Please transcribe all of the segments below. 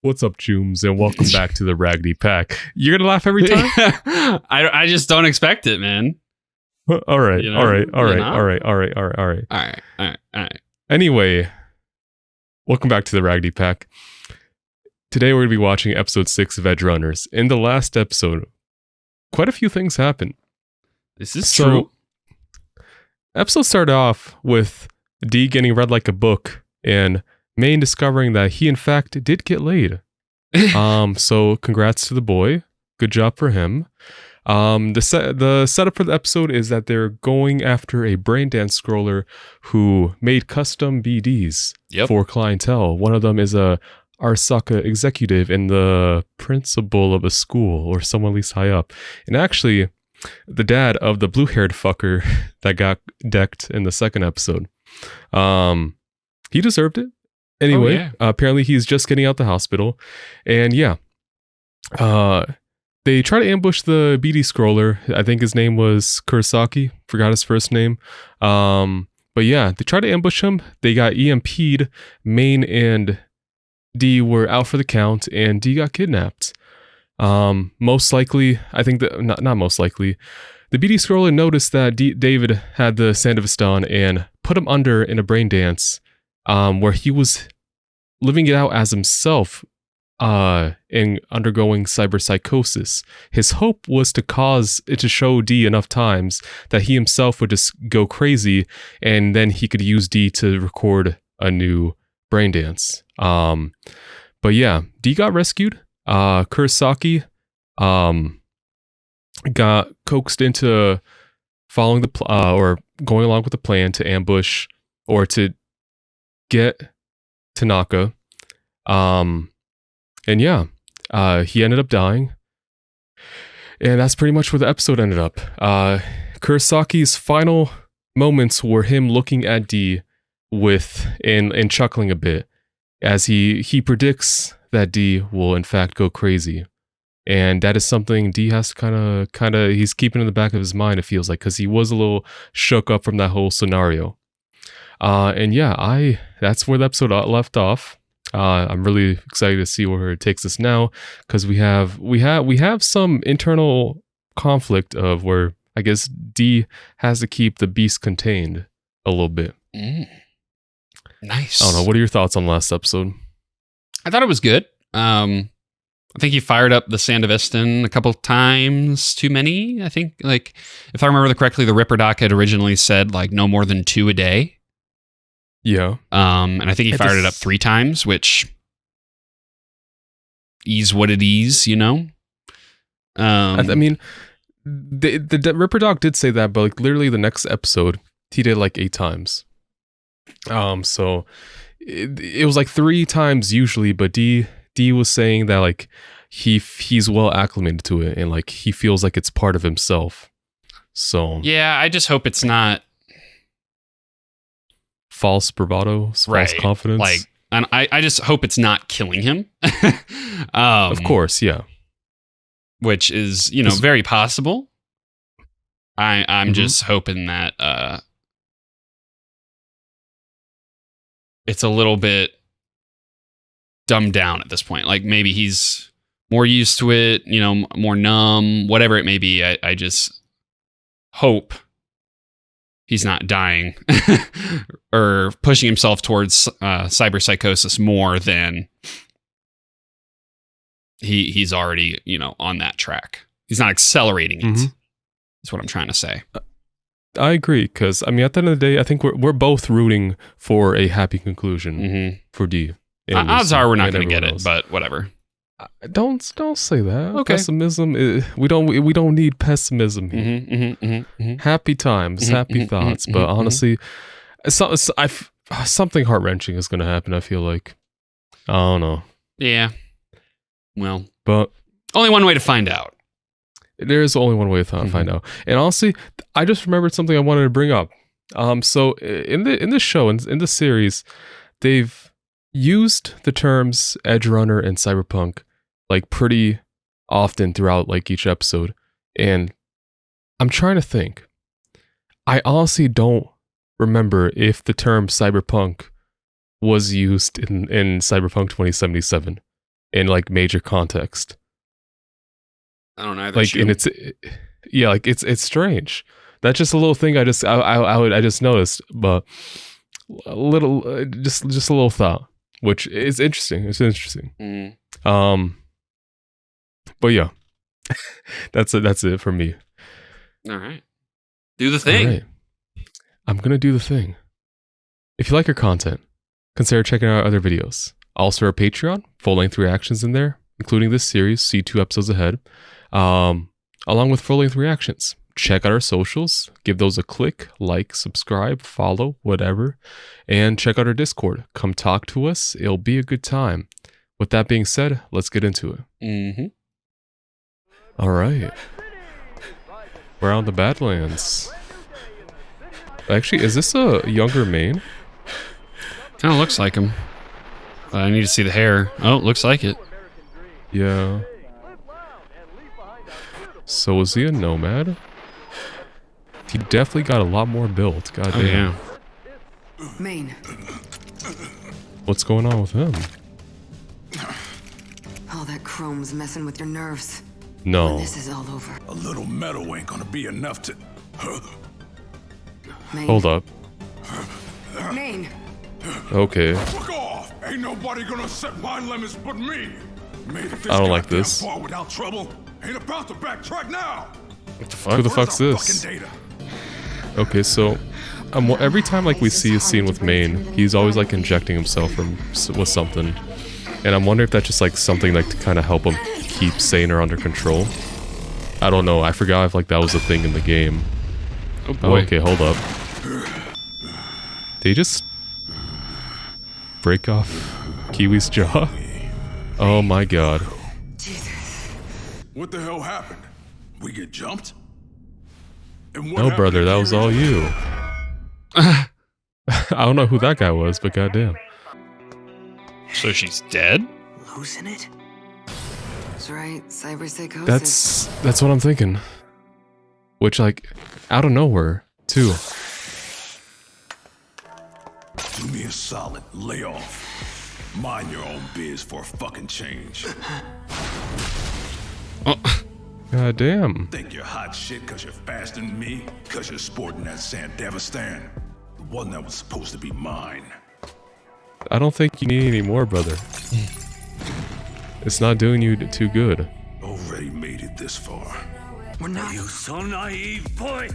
What's up, Chooms, and welcome back to the Raggedy Pack. You're gonna laugh every time? I just don't expect it, man. All right, You know? all right. All right. Anyway, welcome back to the Raggedy Pack. Today we're gonna be watching episode 6 of Edgerunners. In the last episode, quite a few things happened. This is true. Episode started off with Dee getting read like a book and Maine discovering that he in fact did get laid. So congrats to the boy. Good job for him. The setup for the episode is that they're going after a braindance scroller who made custom BDs for clientele. One of them is a Arasaka executive and the principal of a school or someone at least high up. And actually, the dad of the blue-haired fucker that got decked in the second episode. He deserved it. Anyway, apparently he's just getting out the hospital. And yeah, they try to ambush the BD scroller. I think his name was Kurosaki. Forgot his first name. But yeah, they try to ambush him. They got EMP'd. Maine and D were out for the count, and D got kidnapped. Most likely, I think that, not most likely, the BD scroller noticed that David had the Sandevist on and put him under in a brain dance. Where he was living it out as himself and undergoing cyberpsychosis. His hope was to cause it to show D enough times that he himself would just go crazy, and then he could use D to record a new brain dance. But yeah, D got rescued. Kurosaki got coaxed into following the or going along with the plan to ambush or to get Tanaka. And yeah, he ended up dying. And that's pretty much where the episode ended up. Kurosaki's final moments were him looking at D and chuckling a bit as he predicts that D will in fact go crazy. And that is something D has to kind of he's keeping in the back of his mind, it feels like, because he was a little shook up from that whole scenario. And yeah, that's where the episode left off. I'm really excited to see where it takes us now, because we have some internal conflict of where I guess D has to keep the beast contained a little bit. Nice. I don't know. What are your thoughts on last episode? I thought it was good. I think he fired up the Sandevistan a couple times too many. I think, like, if I remember correctly, the Ripper Doc had originally said like no more than 2 a day. Yeah. And I think he fired it up 3 times, which is what it is, you know? I mean, the Ripper Doc did say that, but like literally the next episode, he did like 8 times. So it was like 3 times usually, but D was saying that like he's well acclimated to it and like he feels like it's part of himself. So yeah, I just hope it's not false bravado, false confidence. Like, and I just hope it's not killing him. Of course, yeah. Which is, you know, very possible. I'm just hoping that it's a little bit dumbed down at this point. Like maybe he's more used to it, you know, more numb, whatever it may be. I just hope he's not dying or pushing himself towards cyberpsychosis more than he's already, you know, on that track. He's not accelerating it. That's what I'm trying to say. I agree, because I mean, at the end of the day, I think we're both rooting for a happy conclusion for D. Odds are we're not going to get it, but whatever. Don't say that. Okay. Pessimism. We don't need pessimism here. Happy times, happy thoughts. But honestly, something heart wrenching is going to happen. I feel like. I don't know. Yeah. Well, but only one way to find out. There is only one way to find out. And honestly, I just remembered something I wanted to bring up. So in the show, in the series, they've used the terms Edgerunner and Cyberpunk like pretty often throughout like each episode. And I'm trying to think. I honestly don't remember if the term Cyberpunk was used in Cyberpunk 2077. in like major context. I don't know. Like, and it's like it's strange. That's just a little thing I just noticed, but a little just a little thought, which is interesting. It's interesting. But yeah, that's it for me. All right, do the thing. All right. I'm gonna do the thing. If you like our content, consider checking out our other videos. Also, our Patreon, full-length reactions in there, including this series. See 2 episodes ahead, along with full-length reactions. Check out our socials, give those a click, like, subscribe, follow, whatever, and check out our Discord. Come talk to us. It'll be a good time. With that being said, let's get into it. All right. We're on the Badlands. Actually, is this a younger Maine? Kind of looks like him. I need to see the hair. Oh, looks like it. Yeah. So is he a nomad? He definitely got a lot more built. God damn. Yeah. Maine. What's going on with him? All that chrome's messing with your nerves. No. When this is all over. A little metal ain't gonna be enough to... Maine. Hold up. Maine. Okay. Fuck off! Ain't nobody gonna set my limits but me! Made it this I don't like goddamn this. far without trouble. Ain't about to backtrack now! What the fuck? Who the fuck's this? Fucking data. Okay, so every time like we see a scene with Maine, he's always like injecting himself with something, and I'm wondering if that's just like something like to kind of help him keep Saner under control. I don't know. I forgot if like that was a thing in the game. Oh boy. Okay, hold up. Did he just break off Kiwi's jaw? Oh my god. What the hell happened? We get jumped? And what No, happened brother, to that was all Kiri? you. I don't know who that guy was, but goddamn. So she's dead? Losing it? That's right, cyberpsychosis. That's what I'm thinking. Which, like, out of nowhere, too. Do me a solid, lay off. Mind your own biz for a fucking change. Oh. God damn. Think you're hot shit cause you're faster than me? Cause you're sporting that Sandevistan? The one that was supposed to be mine. I don't think you need any more, brother. It's not doing you too good. Already made it this far. We're not. You so naive, boy.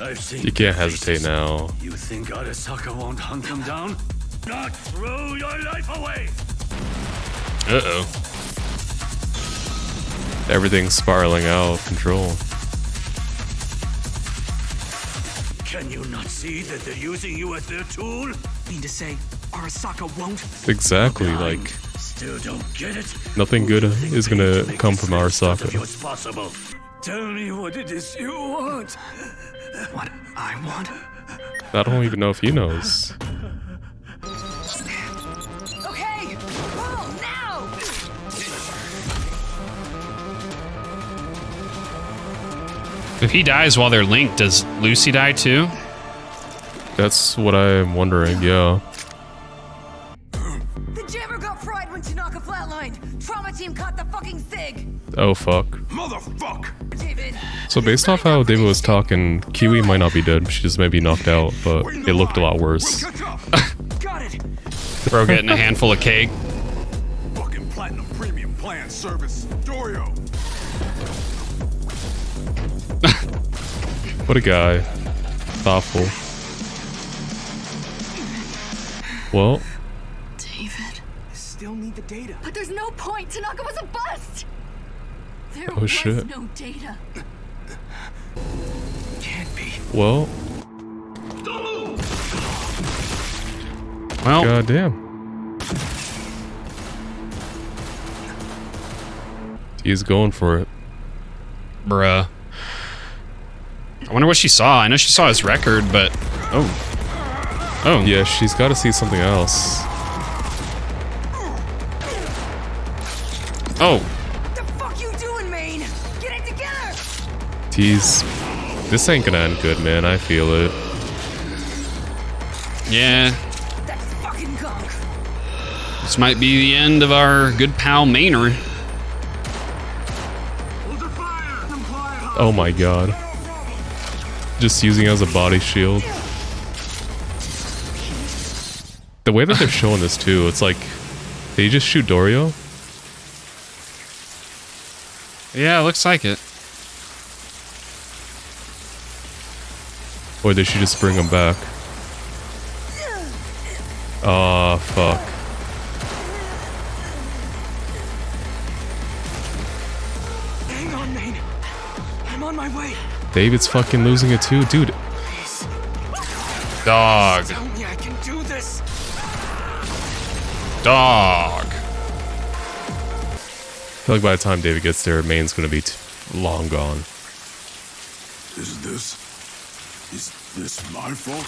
I've seen You can't hesitate now. You think Arasaka won't hunt them down? Not throw your life away. Uh-oh. Everything's spiraling out of control. Can you not see that they're using you as their tool? Mean to say, Arasaka won't? Exactly, like, Still don't get it? nothing good is gonna come from Arasaka. What's possible? Tell me what it is you want. What I want? I don't even know if he knows. Okay! Pull now! If he dies while they're linked, does Lucy die too? That's what I'm wondering, yeah. The jammer got fried when Tanaka flatlined. Trauma team caught the fucking SIG. Oh, fuck. Motherfucker! David. So based off how David was talking, Kiwi might not be dead. She just may be knocked out, but it looked a lot worse. Catch up! Got it. Bro getting a handful of cake. Fucking platinum premium plan service. Dorio! What a guy. Thoughtful. Well, David. Still need the data. But there's no point. Tanaka was a bust. There Oh, was shit. no data. Can't be. well, Well, goddamn. He's going for it. bruh. I wonder what she saw. I know she saw his record, but... Oh. Oh. Yeah, she's got to see something else. Oh. What the fuck you doing, Maine? Get it together! This ain't gonna end good, man. I feel it. Yeah. That's fucking gunk. This might be the end of our good pal Maynard. Oh my god. Just using it as a body shield. The way that they're showing this too, it's like, did he just shoot Dorio? Yeah, looks like it. Or did she just bring him back? Oh, fuck. Hang on, Maine. I'm on my way. David's fucking losing it too. Dude, Dog. Tell me I can do this. Dog. I feel like by the time David gets there, Maine's gonna be long gone. Is this my fault?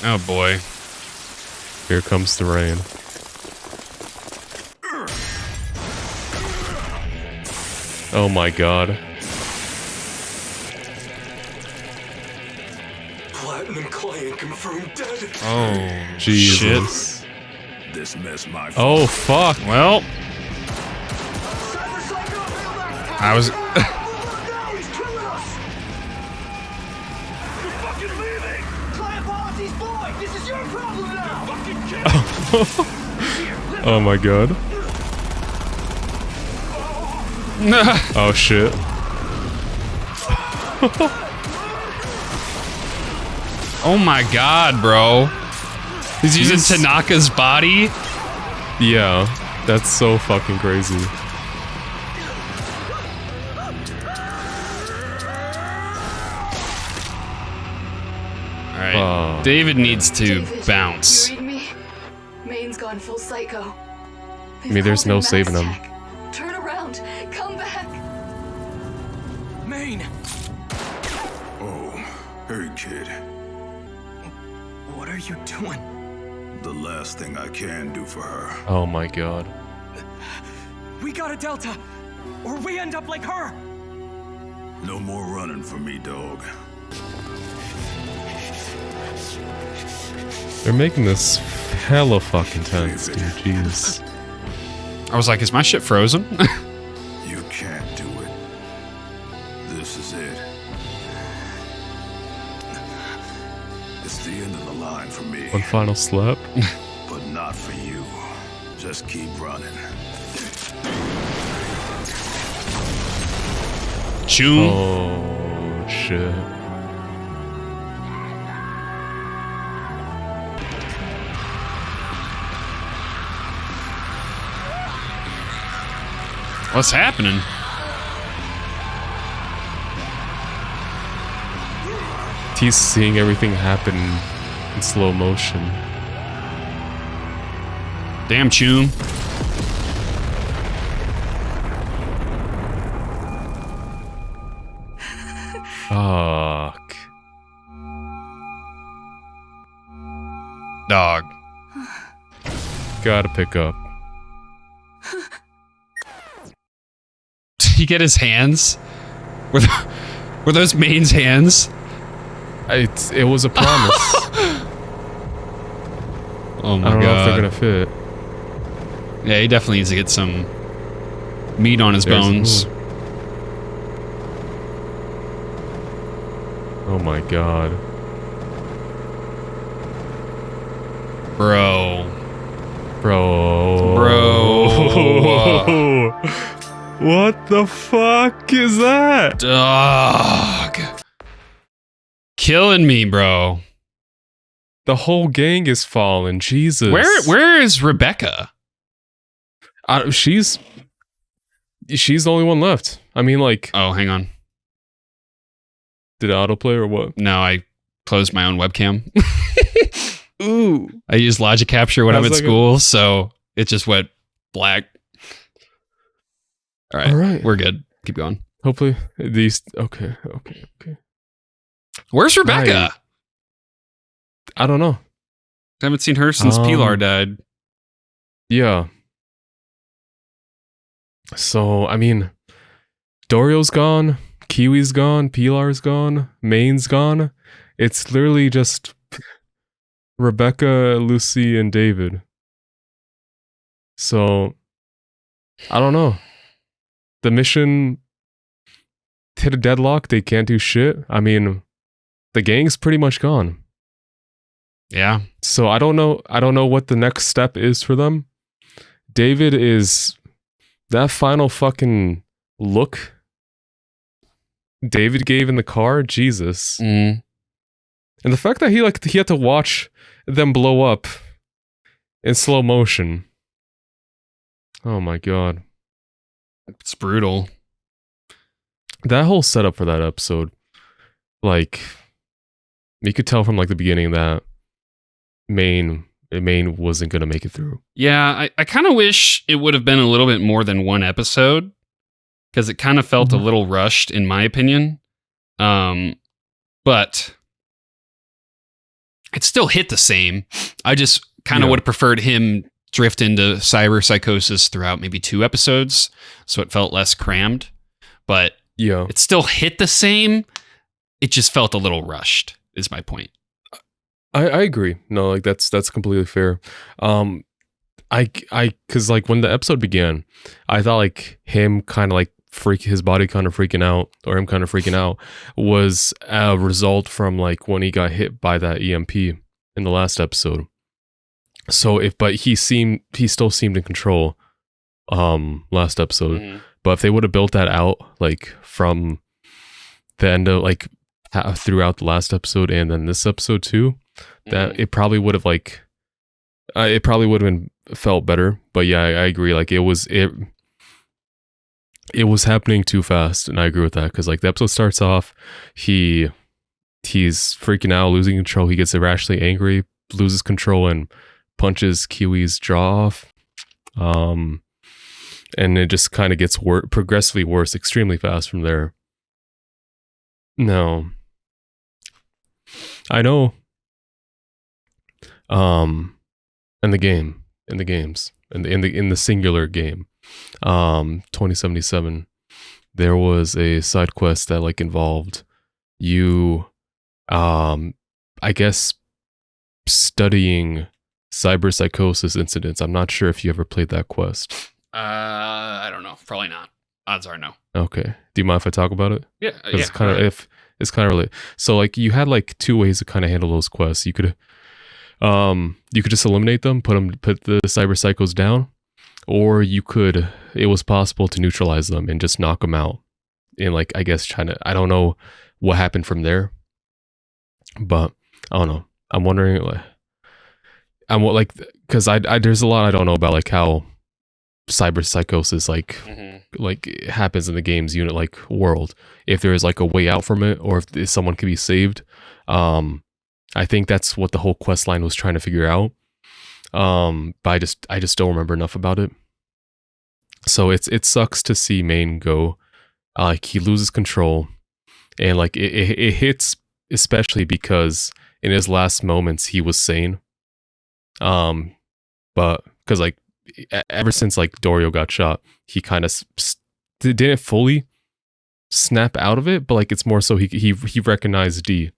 Oh boy. Here comes the rain. Oh my god. Platinum client confirmed dead. Oh, Jesus. This mess my fault. Oh fuck. Well, I was. He's killing us. You're fucking leaving. Client policy's void. This is your problem now. Fucking Oh my god. Oh shit. Oh my god, bro. He's using He's- Tanaka's body. Yeah, that's so fucking crazy. All right. Oh. David needs to David, bounce. You read me? Maine's gone full psycho. I mean, there's no saving him. Turn around. Come back. Maine. Oh, hey kid. What are you doing? The last thing I can do for her. Oh my god. We got a Delta, or we end up like her. No more running for me, dog. They're making this hella fucking tense, dude. Jeez. I was like, is my shit frozen? You can't do it. This is it. It's the end of the line for me, One final slap. but not for you. Just keep running. Choom. Oh shit. What's happening? He's seeing everything happen in slow motion. Damn, Choom. Fuck. Dog. Gotta pick up. Did he get his hands? Were those Maine's hands? It was a promise. Oh my I don't know if god. they're gonna fit. Yeah, he definitely needs to get some meat on his There's- bones. ooh. Oh my god. Bro. Bro. What the fuck is that? Dog. Killing me, bro. The whole gang is falling. Jesus. Where is Rebecca? She's the only one left. I mean, like, Oh, hang on. did it autoplay or what? No, I closed my own webcam. Ooh. I use Logic Capture when I'm How's at that school, so it just went black. All right, All right. we're good. Keep going. Hopefully these. Okay. Where's Rebecca? I don't know. I haven't seen her since Pilar died. Yeah. So I mean, Dorio's gone, Kiwi's gone, Pilar's gone, Main's gone. It's literally just Rebecca, Lucy, and David. So I don't know. The mission hit a deadlock. They can't do shit. I mean, the gang's pretty much gone. Yeah. So I don't know. I don't know what the next step is for them. David is that final fucking look David gave in the car. Jesus. Mm. And the fact that he had to watch them blow up in slow motion. Oh my god. It's brutal. That whole setup for that episode, like, you could tell from like the beginning that Maine wasn't gonna make it through. Yeah, I kind of wish it would have been a little bit more than one episode, because it kind of felt a little rushed, in my opinion. But it still hit the same. I just kind of would have preferred him drift into cyber psychosis throughout maybe 2 episodes, so it felt less crammed. But Yeah. it still hit the same. It just felt a little rushed, is my point. I agree. No, like that's completely fair. Cause like when the episode began, I thought like him kind of like his body kind of freaking out, or him kind of freaking out, was a result from like when he got hit by that EMP in the last episode. So but he still seemed in control last episode. Mm-hmm. But if they would have built that out like from the end of like throughout the last episode and then this episode too, that it probably would have like it probably would have been felt better. But yeah, I agree. Like it was happening too fast, and I agree with that, because like the episode starts off, he's freaking out, losing control. He gets irrationally angry, loses control, and punches Kiwi's jaw off. And it just kind of gets progressively worse, extremely fast from there. No, I know. In the singular game, 2077, there was a side quest that like involved you, I guess, studying cyber psychosis incidents. I'm not sure if you ever played that quest. I don't know. Probably not. Odds are no. Okay. Do you mind if I talk about it? Yeah. It's kind of related. So like you had like 2 ways to kind of handle those quests. You could just eliminate them, put the cyber psychos down, or it was possible to neutralize them and just knock them out. And like, I guess I don't know what happened from there, but I don't know. I'm wondering, because there's a lot I don't know about like how cyber psychosis like it happens in the game's unit like world. If there is like a way out from it, or if someone can be saved. I think that's what the whole quest line was trying to figure out. But I just don't remember enough about it. So it sucks to see Maine go. Like he loses control, and like it hits, especially because in his last moments he was sane. But because like ever since like Dorio got shot, he kind of didn't fully snap out of it, but like it's more so he recognized D.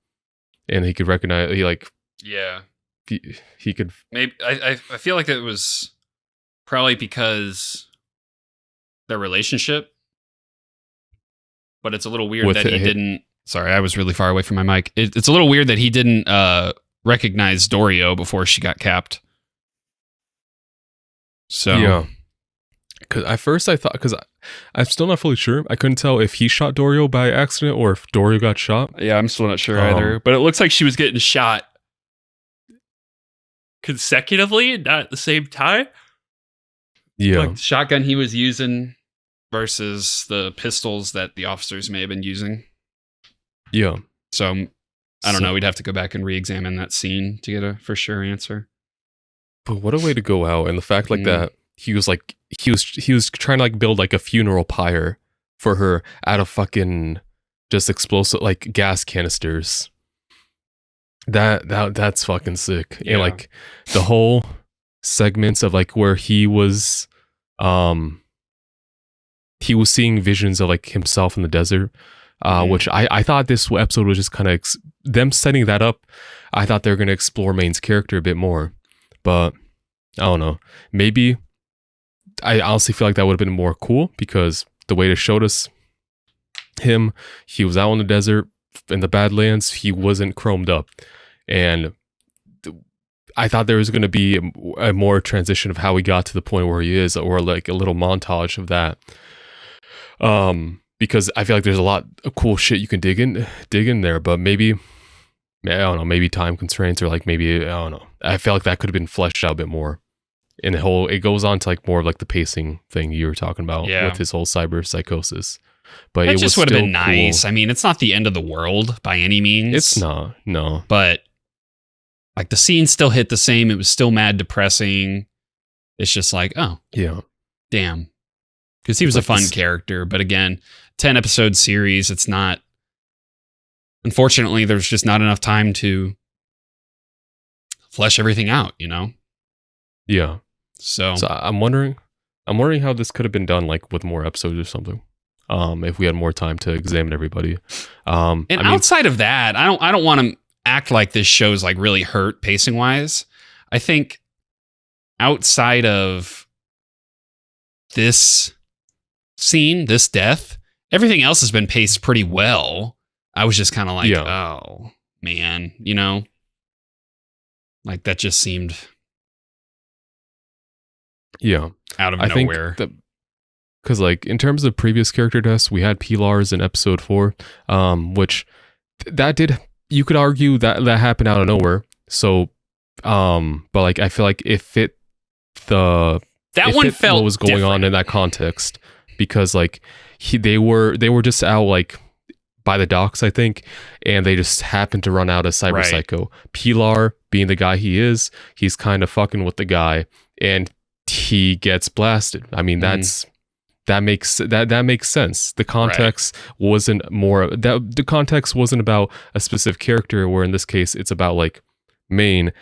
And he could recognize, he could. Maybe I feel like it was probably because their relationship, but it's a little weird that he didn't. Sorry, I was really far away from my mic. It's a little weird that he didn't recognize Dorio before she got capped. So yeah, because at first I thought, because I'm still not fully sure. I couldn't tell if he shot Dorio by accident or if Dorio got shot. Yeah, I'm still not sure either. But it looks like she was getting shot consecutively, not at the same time. Yeah. Like the shotgun he was using versus the pistols that the officers may have been using. Yeah. So I don't know. We'd have to go back and re-examine that scene to get a for sure answer. But what a way to go out. And the fact like that, he was trying to like build like a funeral pyre for her out of fucking just explosive like gas canisters. That's fucking sick. Yeah. And like the whole segments of like where he was seeing visions of like himself in the desert. which I thought this episode was just kind of them setting that up. I thought they were going to explore Main's character a bit more, but I don't know. Maybe I honestly feel like that would have been more cool because the way they showed us him, he was out in the desert in the Badlands. He wasn't chromed up, and I thought there was going to be a more transition of how he got to the point where he is, or like a little montage of that. Because I feel like there's a lot of cool shit you can dig in there, but maybe I don't know, maybe time constraints, or like maybe I don't know. I feel like that could have been fleshed out a bit more. And it goes on to like more of like the pacing thing you were talking about with his whole cyber psychosis. But It it just was would have been still nice. cool. I mean, it's not the end of the world by any means. It's not, no. But like the scene still hit the same. It was still mad depressing. It's just like, oh, Yeah. damn. Because he was a Like fun this- character. But again, 10 episode series, it's not. Unfortunately, there's just not enough time to flesh everything out, you know? Yeah. So So I'm wondering how this could have been done, like with more episodes or something. If we had more time to examine everybody. and I mean, outside of that, I don't want to act like this show's like really hurt pacing wise. I think outside of this scene, this death, everything else has been paced pretty well. I was just kind of like, oh man, you know, like that just seemed yeah. out of I think nowhere. that because like in terms of previous character deaths, we had Pilars in episode 4, which that did, you could argue that happened out of nowhere. So, but like I feel like it fit That it one fit felt what was going on in that context, because like they were just out like by the docks, I think, and they just happened to run out of Cyber Right. Psycho. Pilar, being the guy he is, he's kind of fucking with the guy, and he gets blasted. I mean, that makes sense. The context wasn't more that the context wasn't about a specific character, where in this case it's about like Maine.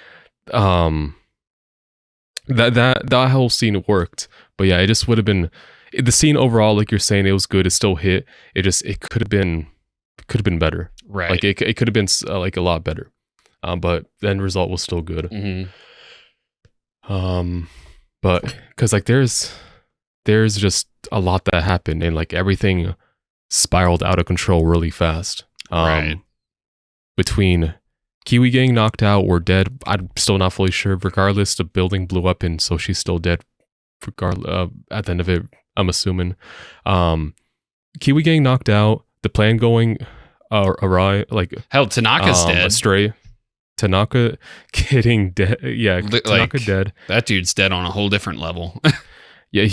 That whole scene worked, but yeah, it just would have been the scene overall. Like you're saying, it was good. It still hit. It could have been better. Right. Like it could have been like a lot better. But the end result was still good. Mhm. But because like there's just a lot that happened, and like everything spiraled out of control really fast. Right. Between Kiwi getting knocked out or dead, I'm still not fully sure. Regardless, the building blew up, and so she's still dead. Regardless, at the end of it, I'm assuming. Kiwi getting knocked out, the plan going awry, like Hell, Tanaka's dead. astray. Tanaka getting dead. Yeah, Tanaka dead. That dude's dead on a whole different level. Yeah,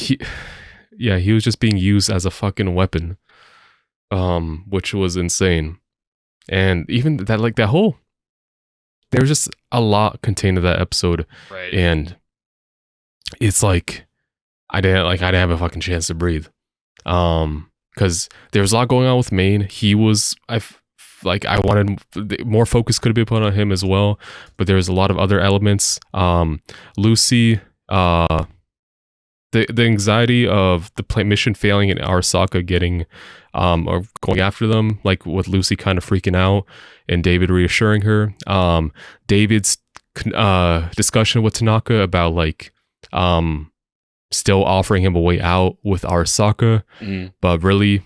he was just being used as a fucking weapon, which was insane. And even that, like that whole, there's just a lot contained in that episode, Right. and it's like I didn't have a fucking chance to breathe, because there was a lot going on with Maine. He was I wanted more focus could have been put on him as well, but there was a lot of other elements. Lucy, the anxiety of the mission failing and Arasaka getting or going after them, like with Lucy kind of freaking out and David reassuring her. David's discussion with Tanaka about like still offering him a way out with Arasaka, but really,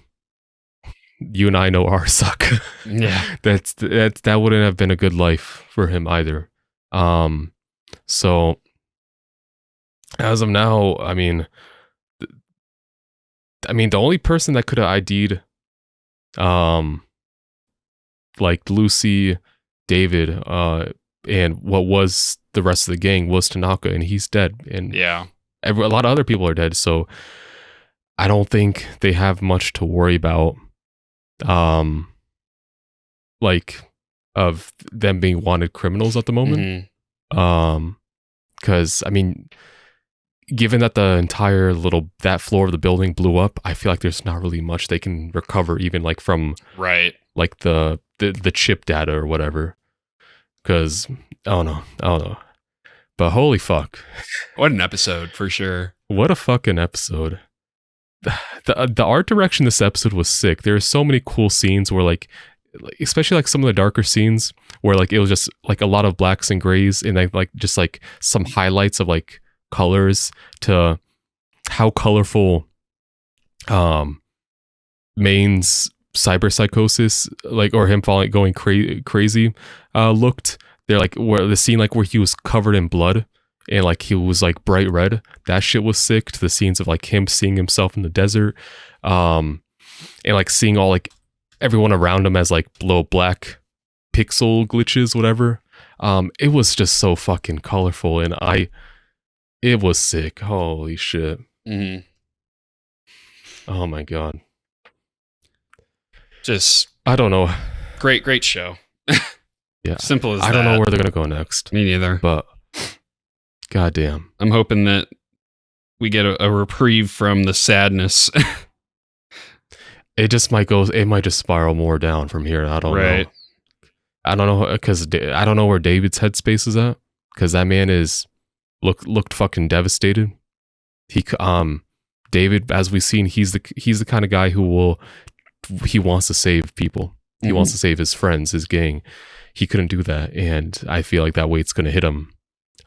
you and I know Arasaka. Yeah. that wouldn't have been a good life for him either. So as of now, I mean, the only person that could have ID'd, like Lucy, David, and what was the rest of the gang was Tanaka, and he's dead. And Yeah. a lot of other people are dead, so I don't think they have much to worry about. Like of them being wanted criminals at the moment. Mhm. Because I mean, given that the entire that floor of the building blew up, I feel like there's not really much they can recover, even like from Right. like the chip data or whatever. Because I don't know. But holy fuck, What an episode for sure. what a fucking episode. the art direction this episode was sick. There are so many cool scenes where like especially like some of the darker scenes where like it was just like a lot of blacks and grays and like just like some highlights of like colors to how colorful Maine's cyber psychosis like or him falling going crazy looked. They're like where the scene like where he was covered in blood and like he was like bright red, that shit was sick. To the scenes of like him seeing himself in the desert and like seeing all like everyone around him as like little black pixel glitches, whatever. It was just so fucking colorful and it was sick. Holy shit. Mm-hmm. Oh my god. Just I don't know. great show. Yeah. Simple as that. I don't know where they're gonna go next. Me neither. But goddamn. I'm hoping that we get a reprieve from the sadness. It just might go. It might just spiral more down from here. I don't know. I don't know because I don't know where David's headspace is at because that man is looked fucking devastated. David, as we've seen, he's the kind of guy who wants to save people. He wants to save his friends, his gang. He couldn't do that, and I feel like that weight's gonna hit him.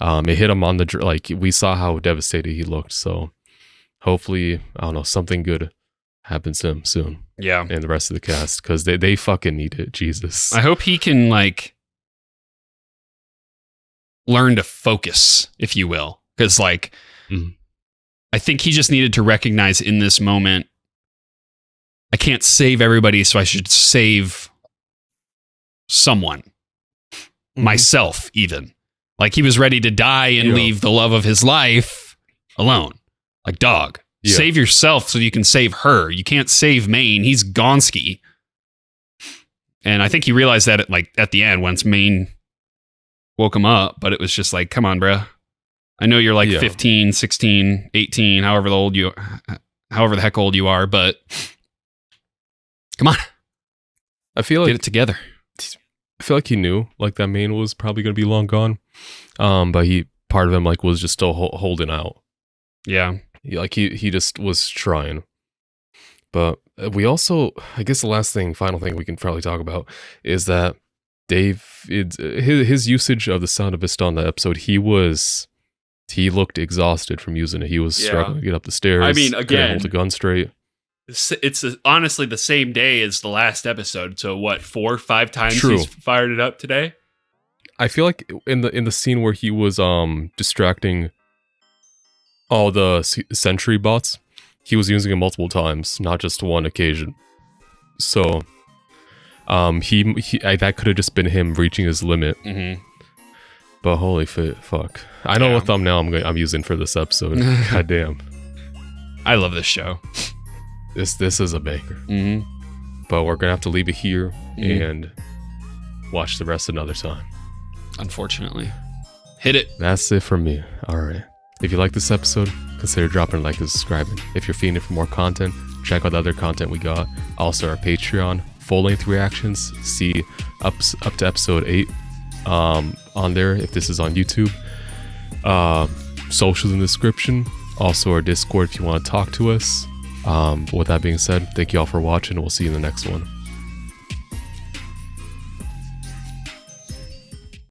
It hit him on the like we saw how devastated he looked. So hopefully, I don't know, something good happens to him soon. Yeah, and the rest of the cast because they fucking need it. Jesus, I hope he can like learn to focus, if you will, because like I think he just needed to recognize in this moment, I can't save everybody, so I should save someone, myself even. Like he was ready to die and leave the love of his life alone. Like, dog, save yourself so you can save her. You can't save Maine. He's Gonski. And I think he realized that at the end once Maine woke him up, but it was just like, come on, bro. I know you're like 15, 16, 18, however the heck old you are, but come on. I feel like get it together. I feel like he knew like that Maine was probably going to be long gone. But part of him like was just still holding out. Yeah. He just was trying. But we also, I guess the final thing we can probably talk about is that Dave, his usage of the Sound of Vista on the episode, he looked exhausted from using it. He was struggling to get up the stairs. I mean, couldn't again, hold the gun straight. It's honestly the same day as the last episode. So what, 4 or 5 times True. He's fired it up today? I feel like in the scene where he was distracting all the sentry bots, he was using it multiple times, not just one occasion. So that could have just been him reaching his limit. Mm-hmm. But holy fuck. I know what thumbnail I'm using for this episode. God damn. I love this show. This is a banger. Mm-hmm. But we're gonna have to leave it here and watch the rest another time. Unfortunately. Hit it. That's it from me. Alright. If you like this episode, consider dropping a like and subscribing. If you're feeding for more content, check out the other content we got. Also our Patreon, full-length reactions. See up to episode 8 on there if this is on YouTube. Socials in the description. Also our Discord if you want to talk to us. With that being said, thank you all for watching. We'll see you in the next one.